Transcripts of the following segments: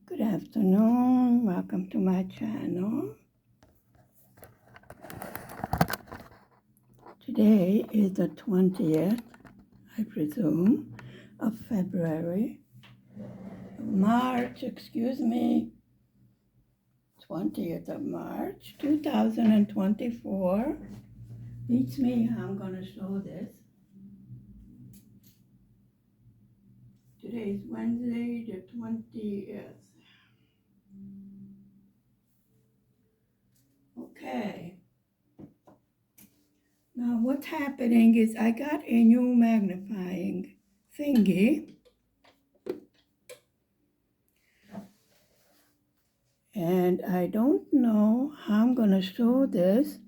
Good afternoon, welcome to my channel. Today is the 20th, I presume, of February, March, 20th of March, 2024. Beats me how I'm going to show this. Today is Wednesday, the 20th. Okay. Now what's happening is I got a new magnifying thingy. And I don't know how I'm going to show this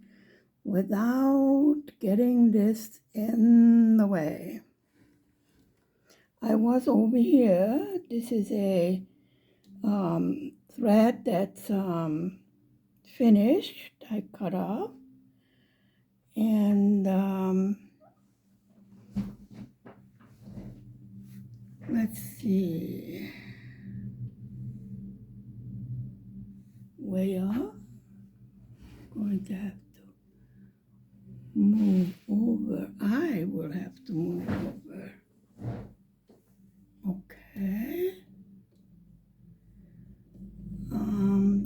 without getting this in the way. I was over here. This is a thread that's finished. I cut off. And let's see. Way up. Going to have to move over. I will have to move over. Okay.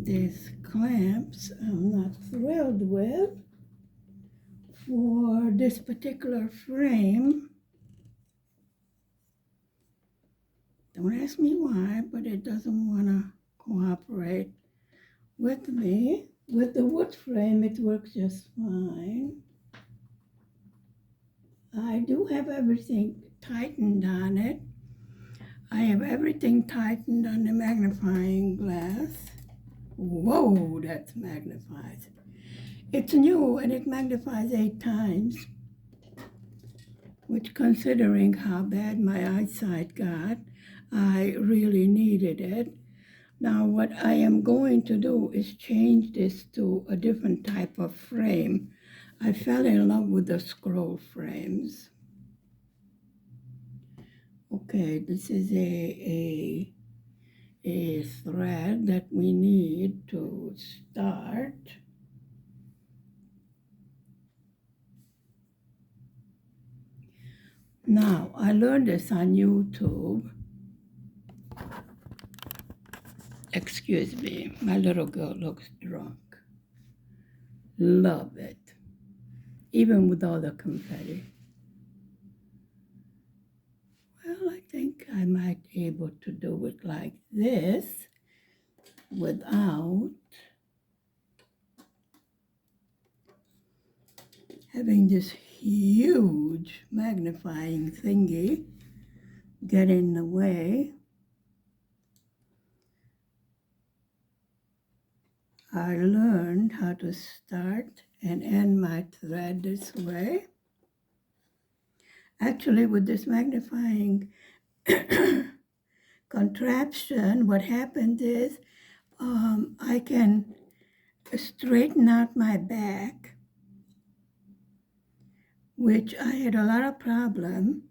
These clamps I'm not thrilled with for this particular frame. Don't ask me why, but it doesn't want to cooperate with me. With the wood frame, it works just fine. I do have everything tightened on it. I have everything tightened on the magnifying glass. Whoa, that's magnified. It's new and it magnifies 8 times, which, considering how bad my eyesight got, I really needed it. Now what I am going to do is change this to a different type of frame. I fell in love with the scroll frames. Okay, this is a thread that we need to start. Now, I learned this on YouTube. Excuse me, my little girl looks drunk. Love it, even with all the confetti. Well, I think I might be able to do it like this without having this huge magnifying thingy get in the way. I learned how to start and end my thread this way. Actually, with this magnifying contraption, what happened is I can straighten out my back, which I had a lot of problem,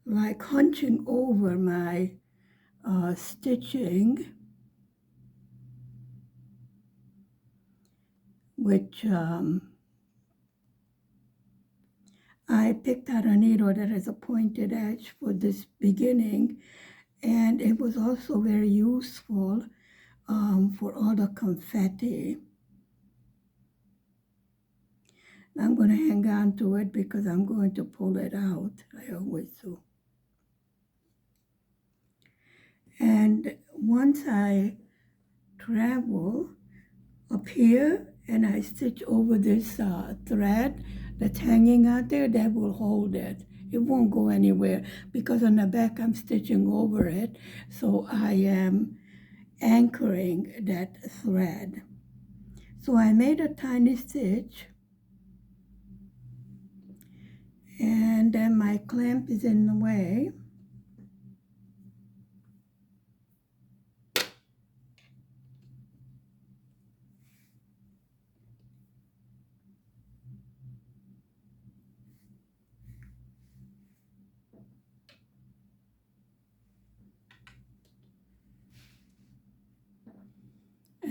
like hunching over my stitching, which I picked out a needle that has a pointed edge for this beginning, and it was also very useful for all the confetti. I'm going to hang on to it because I'm going to pull it out. I always do. And once I travel up here and I stitch over this thread that's hanging out there, that will hold it. It won't go anywhere because on the back I'm stitching over it. So I am anchoring that thread. So I made a tiny stitch, and then my clamp is in the way.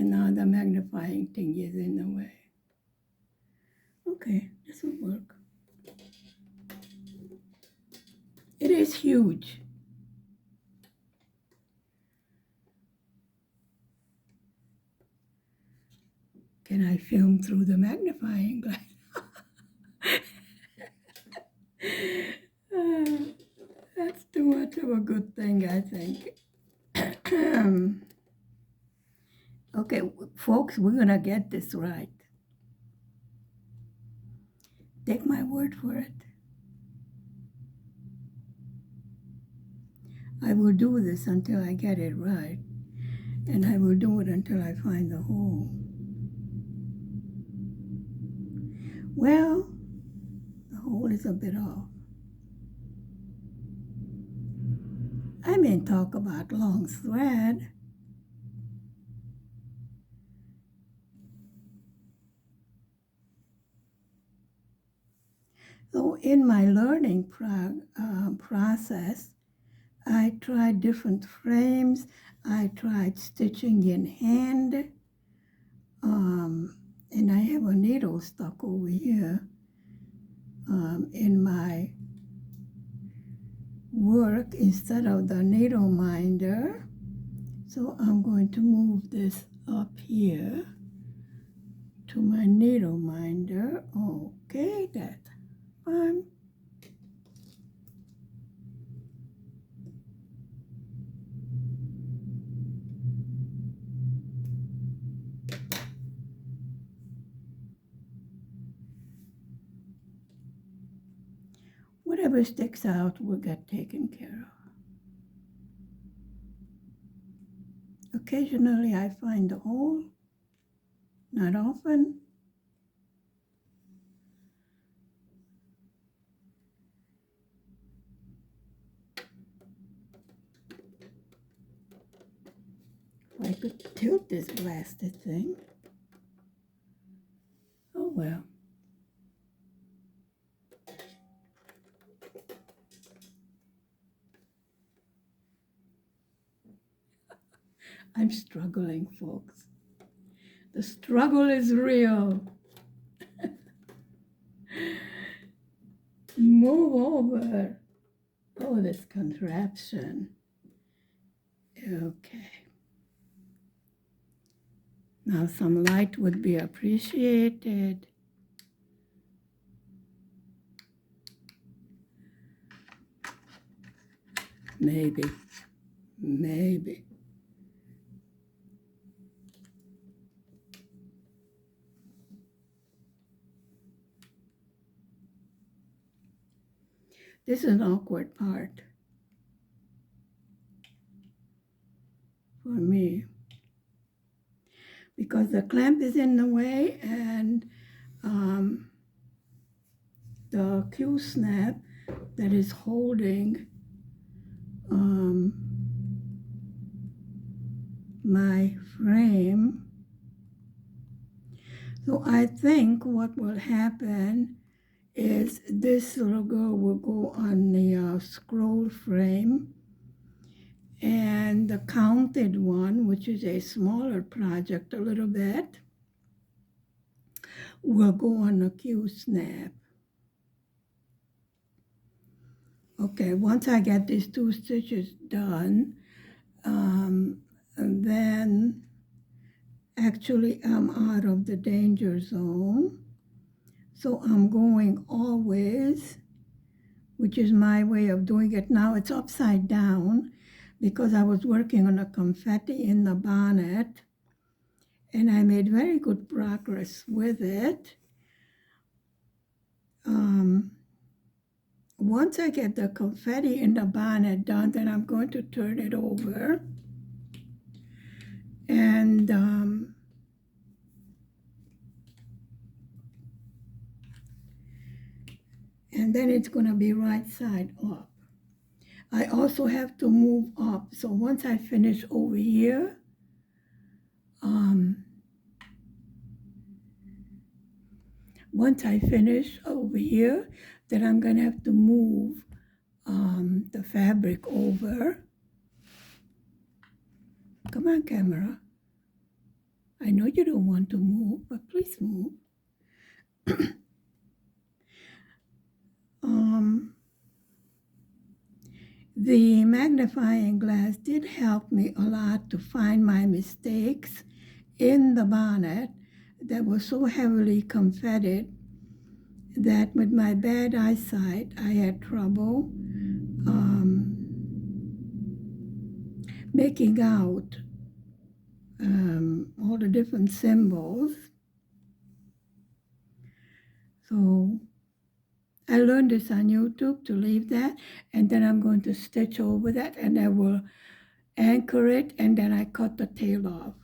and now the magnifying thing is in the way. Okay, this will work. It is huge. Can I film through the magnifying glass? That's too much of a good thing, I think. Okay, folks, we're gonna get this right. Take my word for it. I will do this until I get it right, and I will do it until I find the hole. Well, the hole is a bit off. I may talk about long thread. So in my learning process, I tried different frames. I tried stitching in hand. And I have a needle stuck over here in my work instead of the needle minder. So I'm going to move this up here to my needle minder. Okay, that's fine. Whatever sticks out will get taken care of. Occasionally I find a hole, not often. If I could tilt this blasted thing. Oh well. I'm struggling, folks. The struggle is real. Move over. Oh, this contraption. Okay. Now some light would be appreciated. Maybe. This is an awkward part for me because the clamp is in the way and the Q-snap that is holding my frame. So I think what will happen is this little girl will go on the scroll frame, and the counted one, which is a smaller project a little bit, will go on the Q-snap. Okay, once I get these 2 stitches done, and then actually I'm out of the danger zone. So I'm going always, which is my way of doing it now. It's upside down because I was working on a confetti in the bonnet and I made very good progress with it. Once I get the confetti in the bonnet done, then I'm going to turn it over and then it's going to be right side up. I also have to move up. So once I finish over here, then I'm going to have to move the fabric over. Come on, camera. I know you don't want to move, but please move. The magnifying glass did help me a lot to find my mistakes in the bonnet that was so heavily confetted that with my bad eyesight, I had trouble making out all the different symbols. So I learned this on YouTube to leave that, and then I'm going to stitch over that, and I will anchor it, and then I cut the tail off.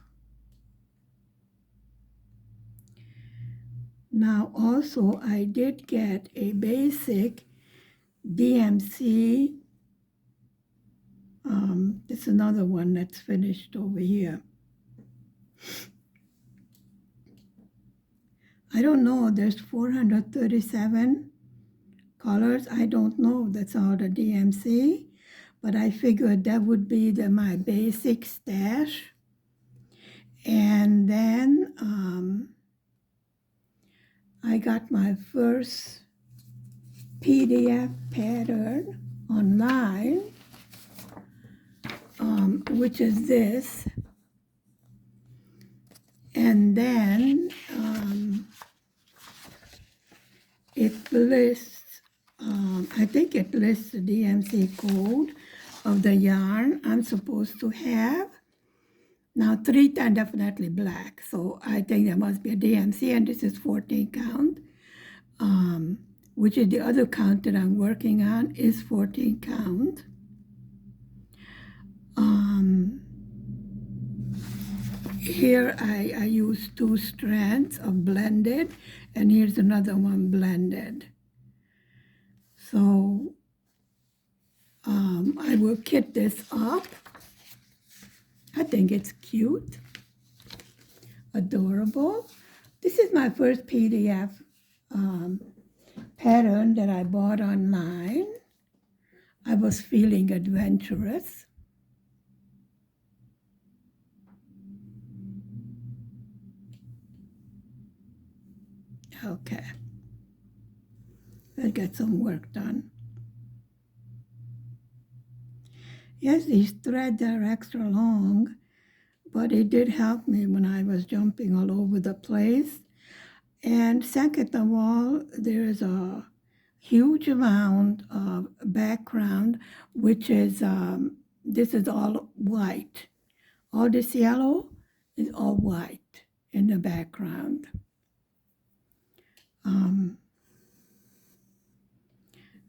Now also I did get a basic DMC. This is another one that's finished over here. I don't know, there's 437 colors. I don't know, that's all the DMC, but I figured that would be my basic stash. And then I got my first PDF pattern online, which is this. And then it lists, I think it lists the DMC code of the yarn I'm supposed to have. Now 3 are definitely black, so I think there must be a DMC, and this is 14 count, which is the other count that I'm working on is 14 count. Here I use 2 strands of blended, and here's another one blended. So I will kit this up. I think it's cute, adorable. This is my first PDF pattern that I bought online. I was feeling adventurous. Okay, let's get some work done. Yes, these threads are extra long, but it did help me when I was jumping all over the place. And second of all, there is a huge amount of background, which is, this is all white. All this yellow is all white in the background.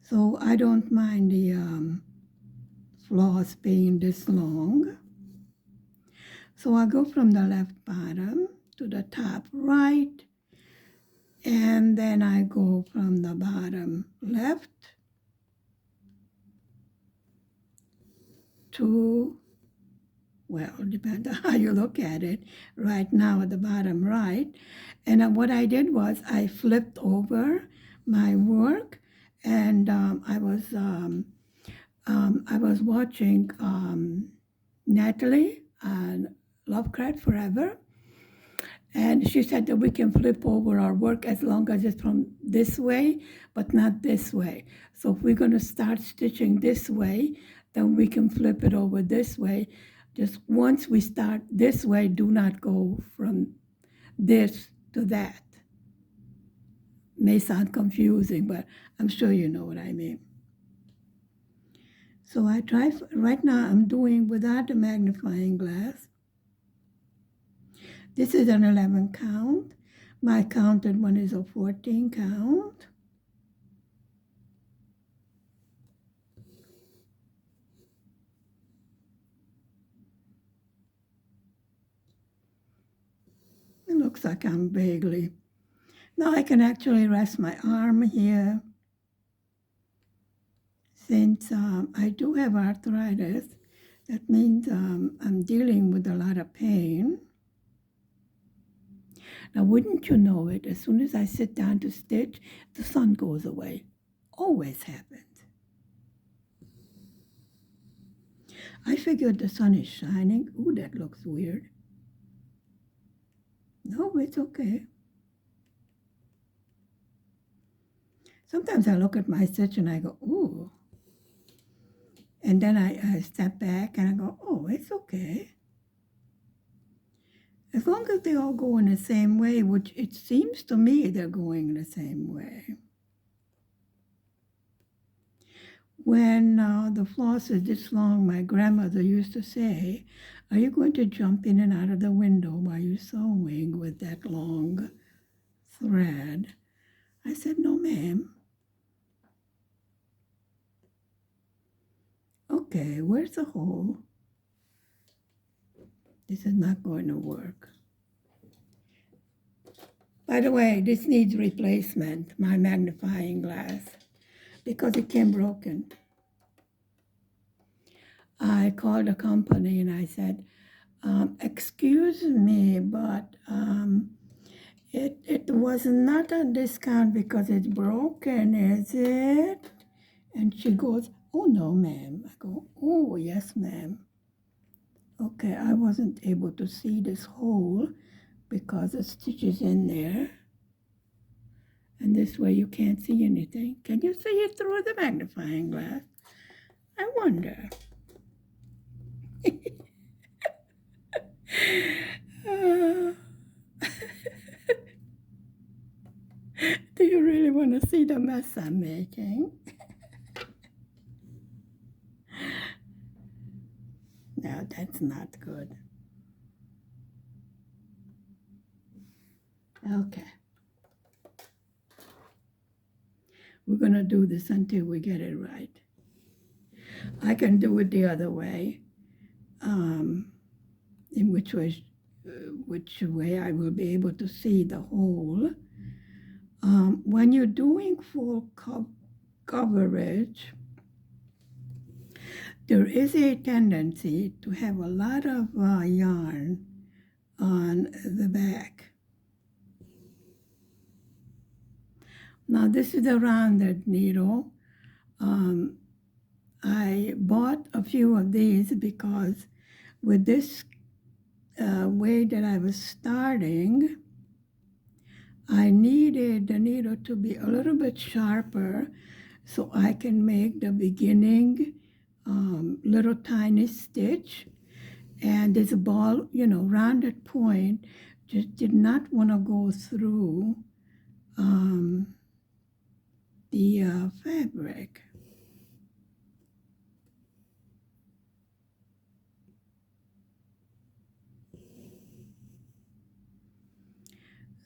So I don't mind the floss being this long. So I go from the left bottom to the top right, and then I go from the bottom left to, well, depends on how you look at it, right now at the bottom right. And what I did was I flipped over my work, and I was watching Natalie on Lovecraft Forever, and she said that we can flip over our work as long as it's from this way, but not this way. So if we're going to start stitching this way, then we can flip it over this way. Just once we start this way, do not go from this to that. May sound confusing, but I'm sure you know what I mean. So I try, right now I'm doing without the magnifying glass. This is an 11 count. My counted one is a 14 count. It looks like I'm vaguely. Now I can actually rest my arm here. Since I do have arthritis, that means I'm dealing with a lot of pain. Now, wouldn't you know it, as soon as I sit down to stitch, the sun goes away. Always happens. I figured the sun is shining. Ooh, that looks weird. No, it's okay. Sometimes I look at my stitch and I go, ooh. And then I step back and I go, oh, it's okay. As long as they all go in the same way, which it seems to me they're going in the same way. When the floss is this long, my grandmother used to say, are you going to jump in and out of the window while you're sewing with that long thread? I said, no, ma'am. Okay, where's the hole? This is not going to work. By the way, this needs replacement, my magnifying glass, because it came broken. I called the company and I said, excuse me, but it was not a discount because it's broken, is it? And she goes, oh, no, ma'am. I go, oh, yes, ma'am. Okay, I wasn't able to see this hole because the stitch is in there. And this way you can't see anything. Can you see it through the magnifying glass? I wonder. Uh, do you really want to see the mess I'm making? No, that's not good. Okay. We're going to do this until we get it right. I can do it the other way, in which way I will be able to see the hole. When you're doing full coverage, there is a tendency to have a lot of yarn on the back. Now this is a rounded needle. I bought a few of these because with this way that I was starting, I needed the needle to be a little bit sharper so I can make the beginning little tiny stitch. And this ball, rounded point, just did not want to go through the fabric.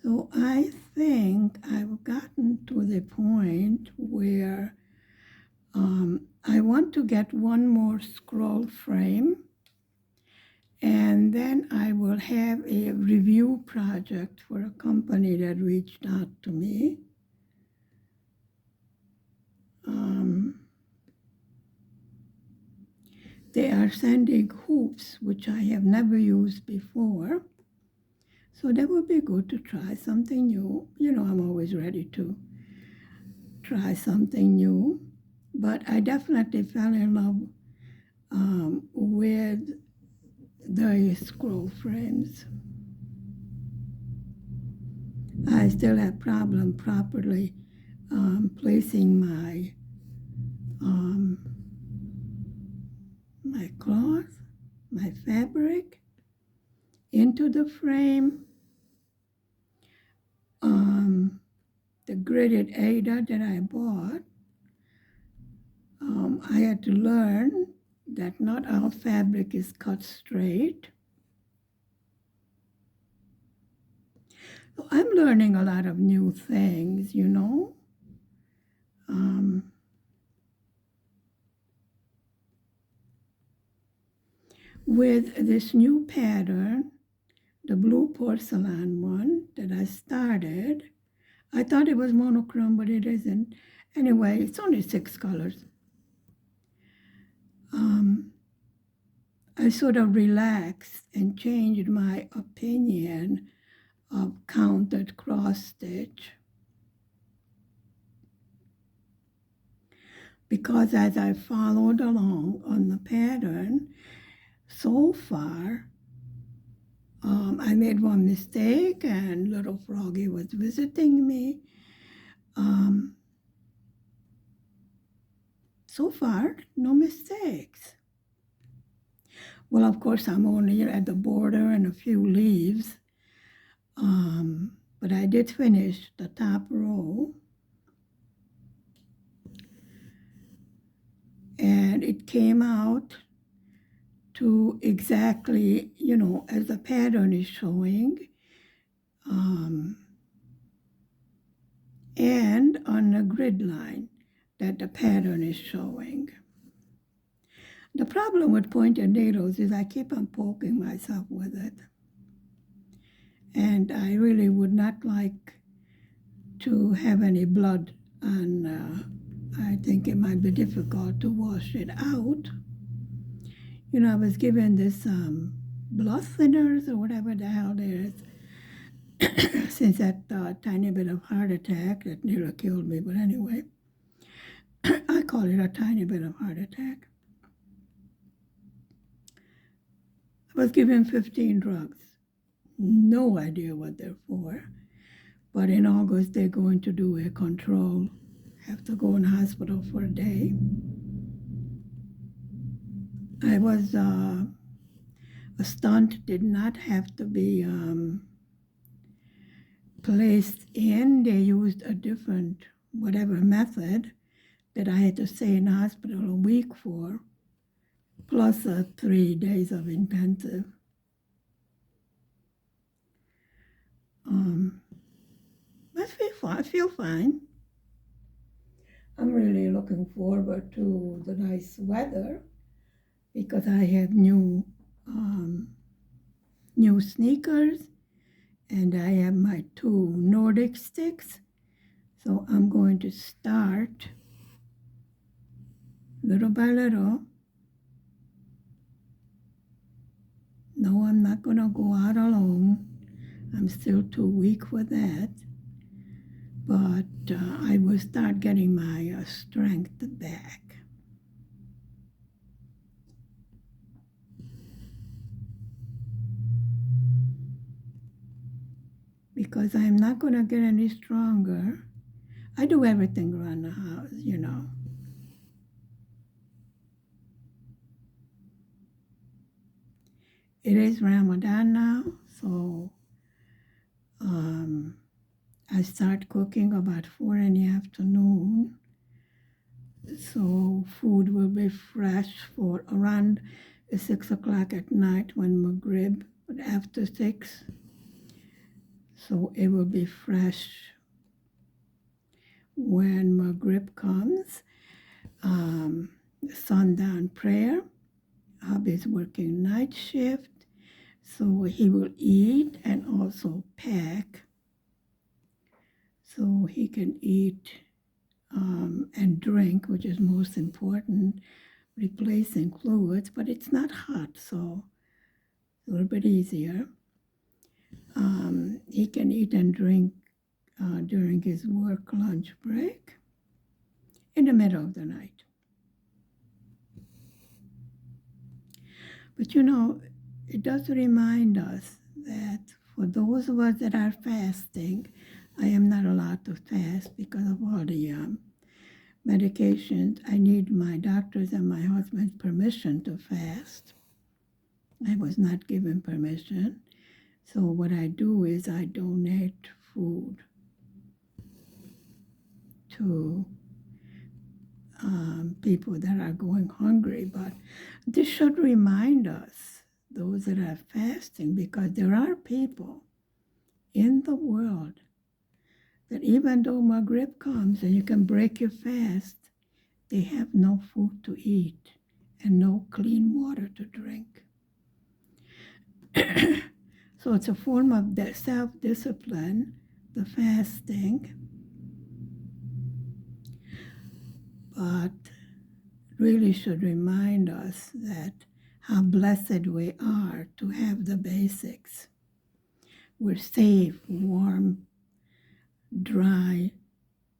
So I think I've gotten to the point where I want to get one more scroll frame, and then I will have a review project for a company that reached out to me. They are sending hoops, which I have never used before. So that would be good to try something new. I'm always ready to try something new. But I definitely fell in love with the scroll frames. I still have problem properly placing my cloth, my fabric into the frame. The gridded Ada that I bought, I had to learn that not all fabric is cut straight. So I'm learning a lot of new things, With this new pattern, the blue porcelain one that I started, I thought it was monochrome, but it isn't. Anyway, it's only 6 colors. I sort of relaxed and changed my opinion of counted cross stitch, because as I followed along on the pattern, so far, I made one mistake, and little Froggy was visiting me. So far, no mistakes. Well, of course, I'm only at the border and a few leaves, but I did finish the top row, and it came out to exactly, as the pattern is showing, and on the grid line that the pattern is showing. The problem with pointed needles is I keep on poking myself with it. And I really would not like to have any blood, and I think it might be difficult to wash it out. I was given this blood thinners or whatever the hell it is since that tiny bit of heart attack that nearly killed me. But anyway, I call it a tiny bit of heart attack. I was given 15 drugs. No idea what they're for. But in August, they're going to do a control. Have to go in hospital for a day. I was, a stunt did not have to be placed in. They used a different, whatever method that I had to stay in hospital a week for, plus 3 days of intensive. I feel fine. I'm really looking forward to the nice weather because I have new sneakers, and I have my 2 Nordic sticks. So I'm going to start little by little. No, I'm not going to go out alone. I'm still too weak for that. But I will start getting my strength back. Because I'm not going to get any stronger. I do everything around the house. It is Ramadan now, so I start cooking about 4 in the afternoon. So food will be fresh for around 6 o'clock at night when Maghrib, but after 6. So it will be fresh when Maghrib comes. Sundown prayer. Hubby's working night shift, so he will eat and also pack. So he can eat and drink, which is most important, replacing fluids, but it's not hot, so a little bit easier. He can eat and drink during his work lunch break in the middle of the night. But it does remind us that for those of us that are fasting, I am not allowed to fast because of all the medications. I need my doctor's and my husband's permission to fast. I was not given permission. So what I do is I donate food to people that are going hungry. But this should remind us, those that are fasting, because there are people in the world that even though Maghrib comes and you can break your fast, they have no food to eat and no clean water to drink. So it's a form of self-discipline, the fasting, but really should remind us that how blessed we are to have the basics. We're safe, warm, dry,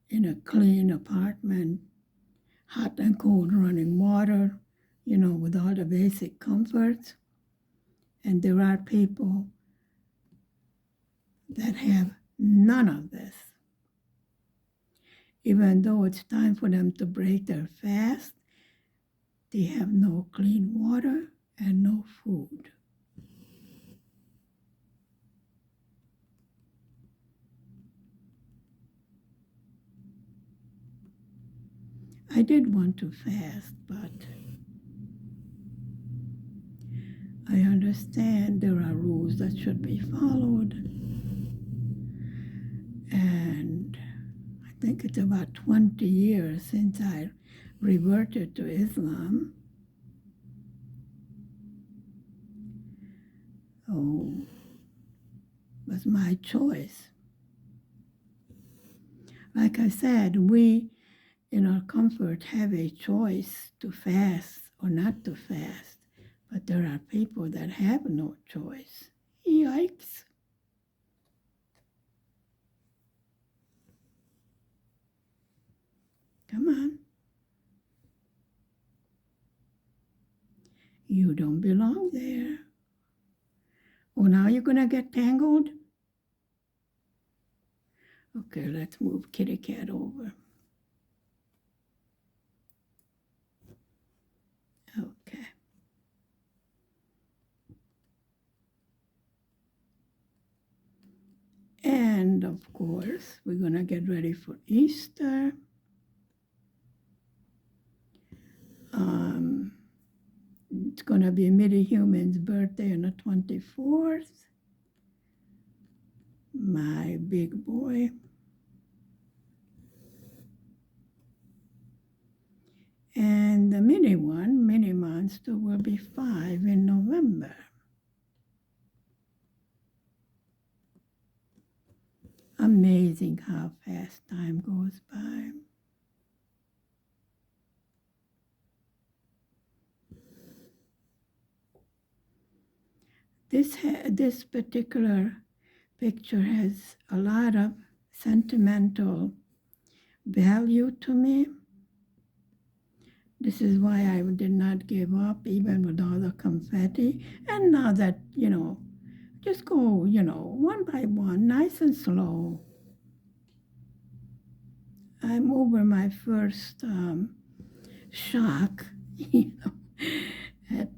in a clean apartment, hot and cold running water, with all the basic comforts. And there are people that have none of this. Even though it's time for them to break their fast, they have no clean water and no food. I did want to fast, but I understand there are rules that should be followed. And I think it's about 20 years since I reverted to Islam. Oh, it was my choice. Like I said, we in our comfort have a choice to fast or not to fast, but there are people that have no choice. Yikes. Come on. You don't belong there. Oh, now you're going to get tangled? Okay, let's move kitty cat over. Okay. And of course, we're going to get ready for Easter. It's going to be Mitty Human's birthday on the 24th. My big boy. And the mini one, Mini Monster, will be 5 in November. Amazing how fast time goes by. This particular picture has a lot of sentimental value to me. This is why I did not give up even with all the confetti. And now that, just go, one by one, nice and slow. I'm over my first shock, at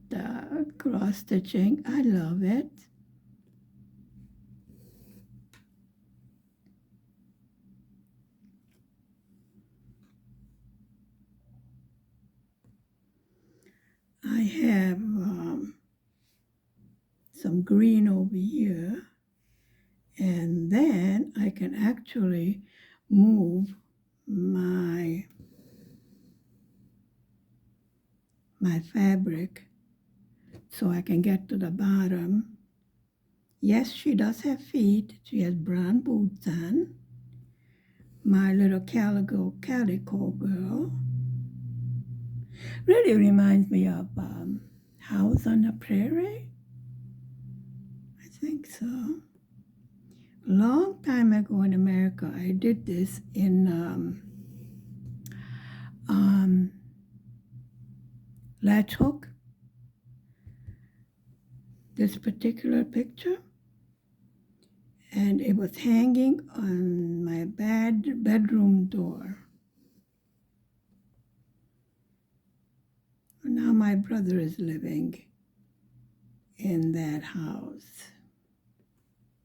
cross stitching. I love it. I have some green over here, and then I can actually move my fabric so I can get to the bottom. Yes, she does have feet. She has brown boots on. My little calico girl. Really reminds me of House on the Prairie. I think so. Long time ago in America, I did this in latch hook. This particular picture, and it was hanging on my bedroom door. Now my brother is living in that house.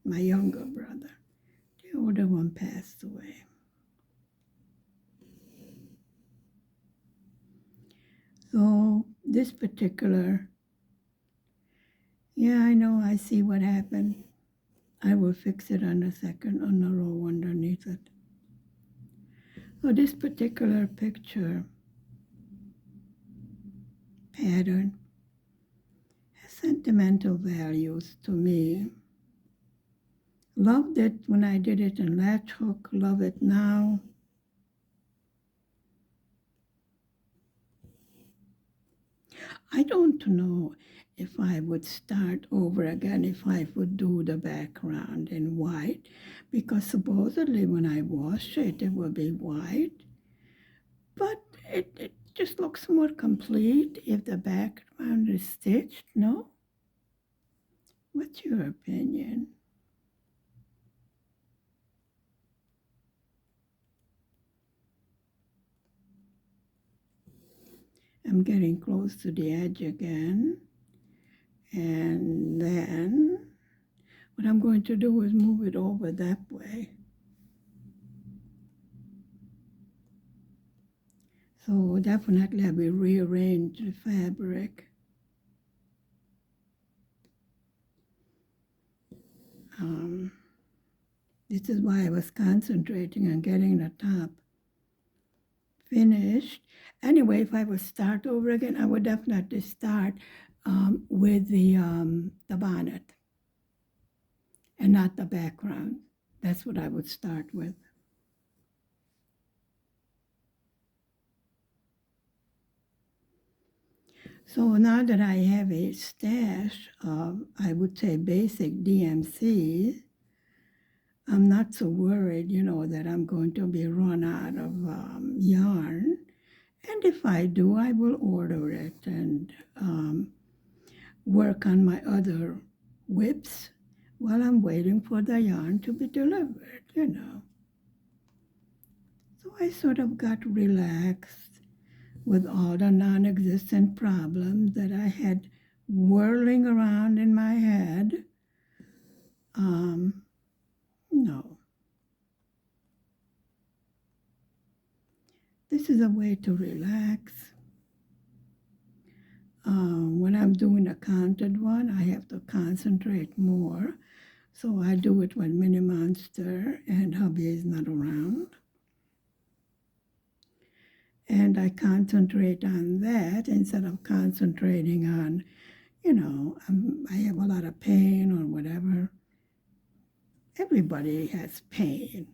My younger brother. The older one passed away. So this particular, yeah, I know, I see what happened. I will fix it on the row underneath it. So this particular picture pattern has sentimental values to me. Loved it when I did it in latch hook, love it now. I don't know if I would start over again, if I would do the background in white, because supposedly when I wash it, it will be white. But it just looks more complete if the background is stitched, no? What's your opinion? I'm getting close to the edge again. And then what I'm going to do is move it over that way. So definitely I will rearrange the fabric. This is why I was concentrating on getting the top finished. Anyway, if I would start over again, I would definitely start with the bonnet and not the background. That's what I would start with. So now that I have a stash of, I would say, basic DMCs, I'm not so worried, that I'm going to be run out of yarn. And if I do, I will order it and work on my other WIPs while I'm waiting for the yarn to be delivered. So I sort of got relaxed with all the non-existent problems that I had whirling around in my head. No. This is a way to relax. When I'm doing a counted one, I have to concentrate more. So I do it when Minnie Monster and hubby is not around. And I concentrate on that instead of concentrating on, I have a lot of pain or whatever. Everybody has pain.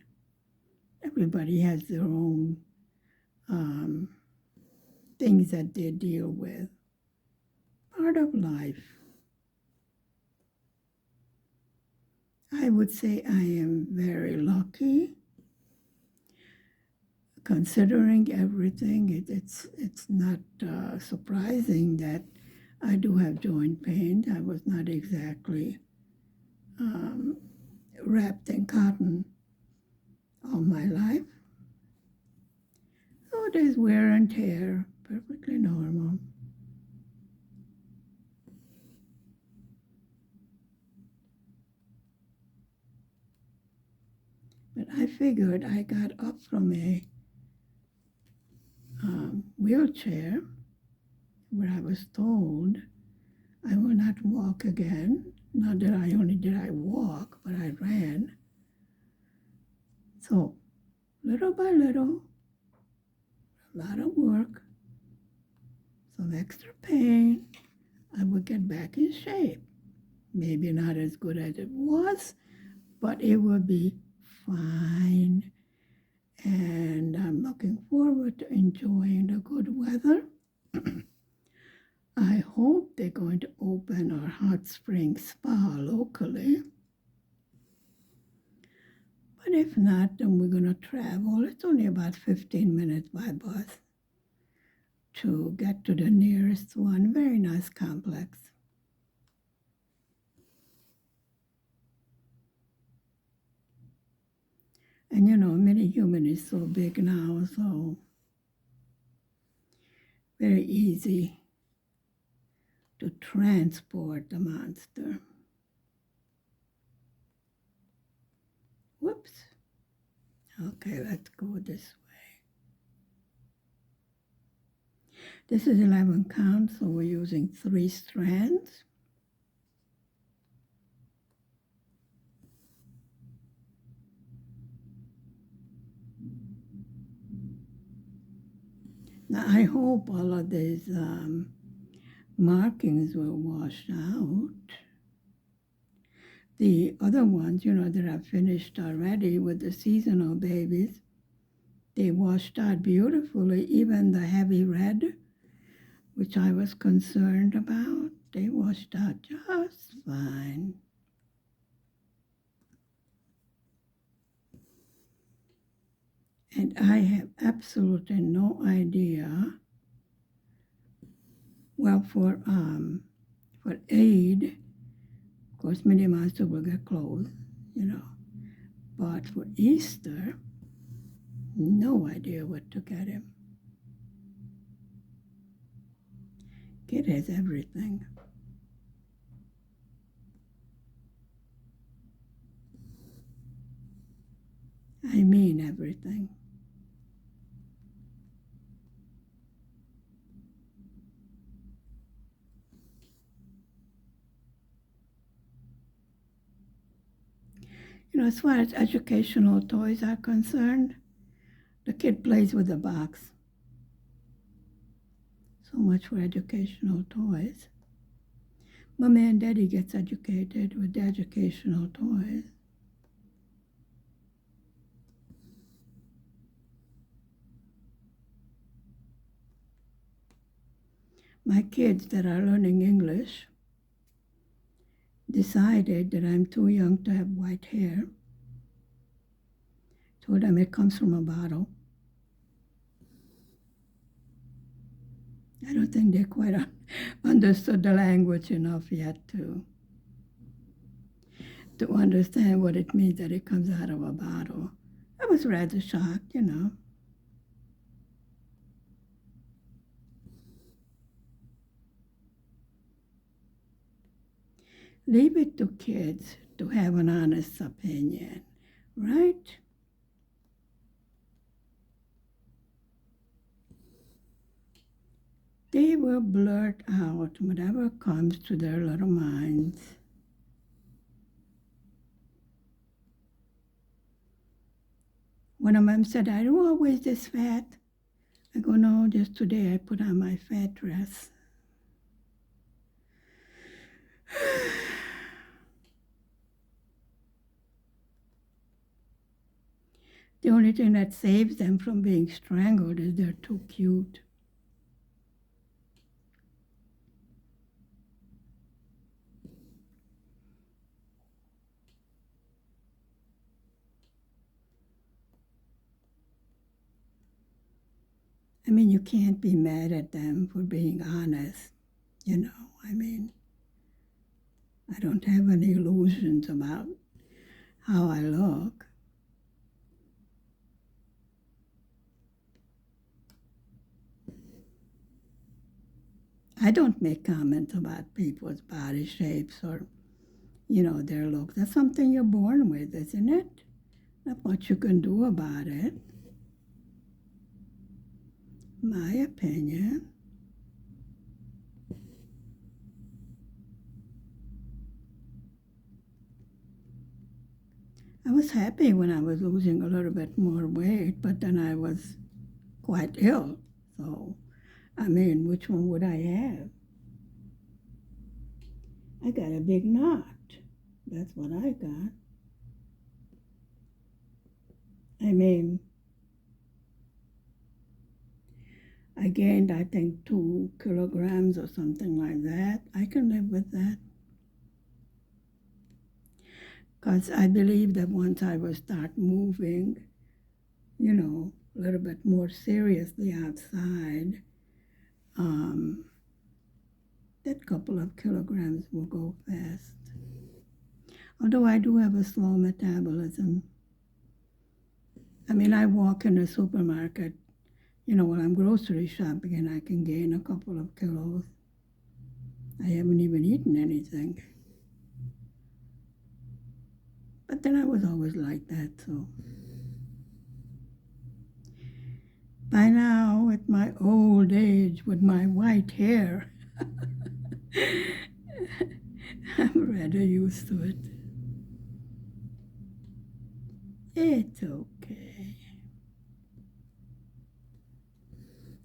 Everybody has their own things that they deal with. Part of life. I would say I am very lucky. Considering everything, it's not surprising that I do have joint pain. I was not exactly wrapped in cotton all my life. So there's wear and tear, perfectly normal. But I figured I got up from a wheelchair where I was told I will not walk again. Not that I only did I walk, but I ran. So little by little, a lot of work, some extra pain, I would get back in shape. Maybe not as good as it was, but it will be fine. And I'm looking forward to enjoying the good weather. I hope they're going to open our hot spring spa locally. But if not, then we're going to travel. It's only about 15 minutes by bus to get to the nearest one. Very nice complex. And Mini Human is so big now, so very easy to transport the monster. Whoops. Okay, let's go this way. This is 11 count, so we're using 3 strands. Now, I hope all of these markings will wash out. The other ones, that are finished already with the seasonal babies, they washed out beautifully. Even the heavy red, which I was concerned about, they washed out just fine. And I have absolutely no idea. Well, for Eid, of course, Minnie Monster will get clothes, But for Easter, no idea what to get him. Kid has everything. I mean everything. As far as educational toys are concerned, the kid plays with the box. So much for educational toys. Mommy and Daddy gets educated with the educational toys. My kids that are learning English decided that I'm too young to have white hair. Told them it comes from a bottle. I don't think they quite understood the language enough yet to understand what it means that it comes out of a bottle. I was rather shocked. Leave it to kids to have an honest opinion, right? They will blurt out whatever comes to their little minds. One of them said, "Are you always this fat?" I go, "No, just today I put on my fat dress." The only thing that saves them from being strangled is they're too cute. I mean, you can't be mad at them for being honest. I mean, I don't have any illusions about how I look. I don't make comments about people's body shapes or, their looks. That's something you're born with, isn't it? Not much you can do about it. My opinion. I was happy when I was losing a little bit more weight, but then I was quite ill. So, I mean, which one would I have? I got a big knot. That's what I got. I mean, I gained, I think, 2 kilograms or something like that. I can live with that. Because I believe that once I will start moving, a little bit more seriously outside, that couple of kilograms will go fast. Although I do have a slow metabolism. I mean, I walk in the supermarket, while I'm grocery shopping, and I can gain a couple of kilos. I haven't even eaten anything. But then I was always like that, so. By now, at my old age, with my white hair, I'm rather used to it. It's okay.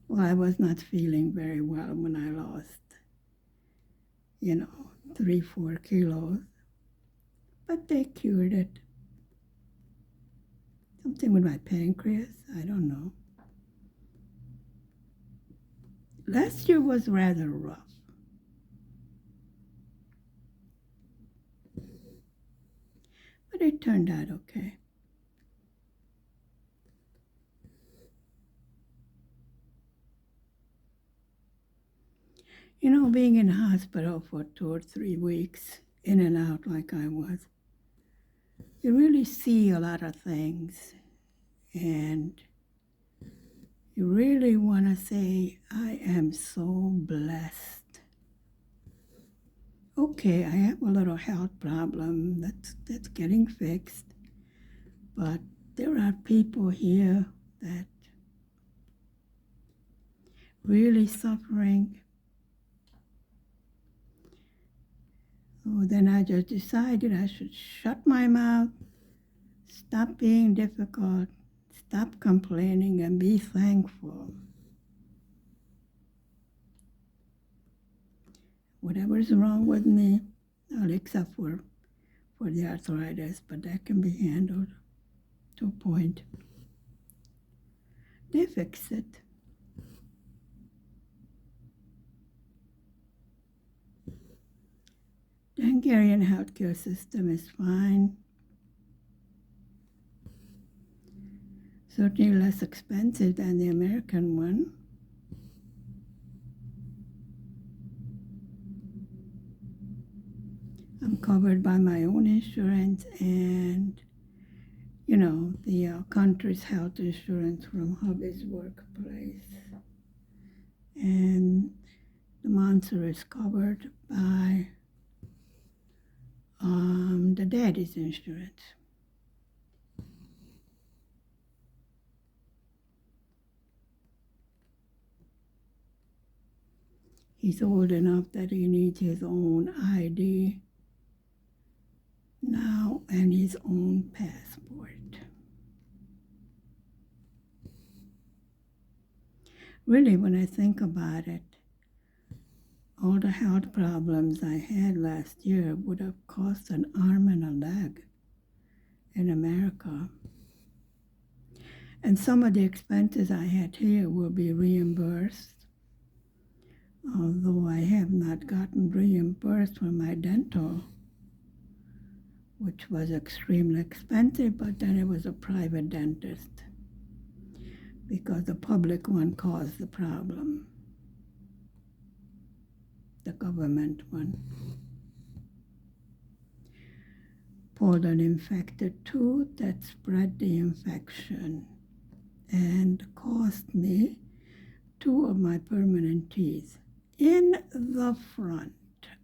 Well, I was not feeling very well when I lost, 3, 4 kilos. But they cured it. Something with my pancreas, I don't know. Last year was rather rough. But it turned out okay. Being in the hospital for 2 or 3 weeks, in and out like I was, you really see a lot of things. And you really want to say, I am so blessed okay, I have a little health problem that's getting fixed, but there are people here that really suffering. So then I just decided I should shut my mouth, stop being difficult, stop complaining, and be thankful. Whatever's wrong with me, well, except for the arthritis, but that can be handled to a point. They fix it. The Hungarian healthcare system is fine. Certainly less expensive than the American one. I'm covered by my own insurance and, the country's health insurance from hubby's workplace. And the monster is covered by the daddy's insurance. He's old enough that he needs his own ID now and his own passport. Really, when I think about it, all the health problems I had last year would have cost an arm and a leg in America. And some of the expenses I had here will be reimbursed, although I have not gotten reimbursed for my dental, which was extremely expensive, but then it was a private dentist because the public one caused the problem, the government one. Pulled an infected tooth that spread the infection and cost me 2 of my permanent teeth in the front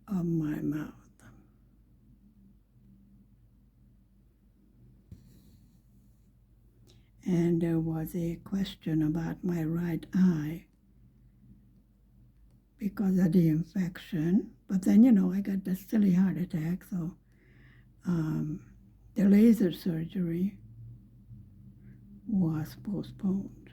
of my mouth. And there was a question about my right eye because of the infection. But then, I got the silly heart attack, so the laser surgery was postponed.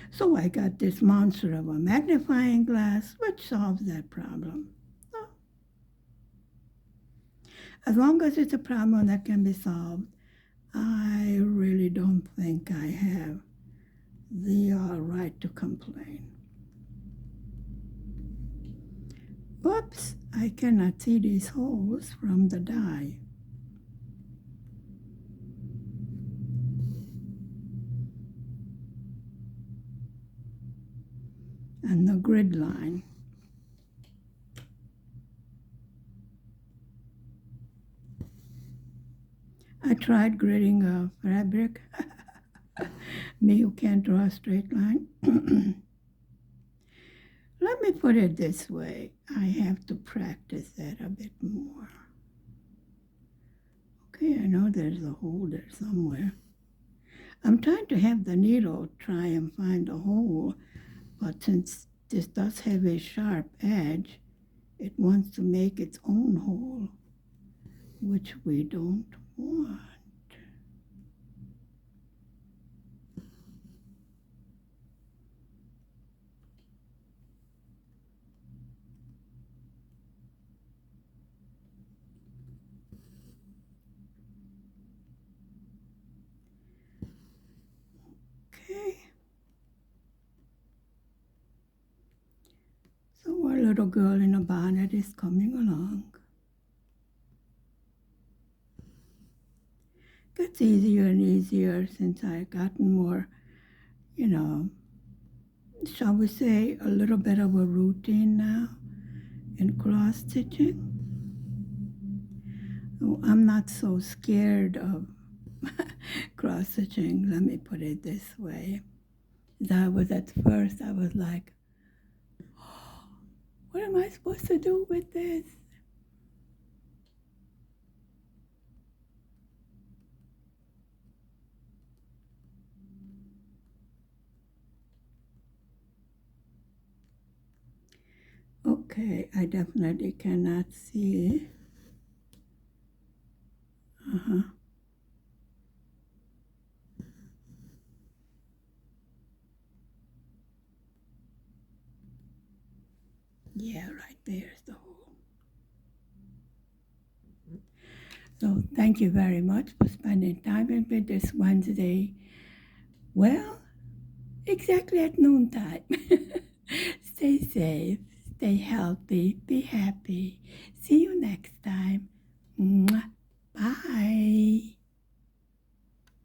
So I got this monster of a magnifying glass, which solves that problem. So, as long as it's a problem that can be solved, I really don't think I have the right to complain. Oops, I cannot see these holes from the dye. And the grid line. I tried gridding a fabric. Me who can't draw a straight line. Let me put it this way. I have to practice that a bit more. Okay, I know there's a hole there somewhere. I'm trying to have the needle try and find a hole, but since this does have a sharp edge, it wants to make its own hole, which we don't want. Okay. So our little girl in a bonnet is coming along. Gets easier and easier since I've gotten more, shall we say, a little bit of a routine now in cross stitching. So I'm not so scared of cross stitching, let me put it this way. That was at first, I was like, What am I supposed to do with this? Okay, I definitely cannot see. Uh-huh. Yeah, right there's the hole. So thank you very much for spending time with me this Wednesday. Well, exactly at noontime. Stay safe, stay healthy, be happy. See you next time.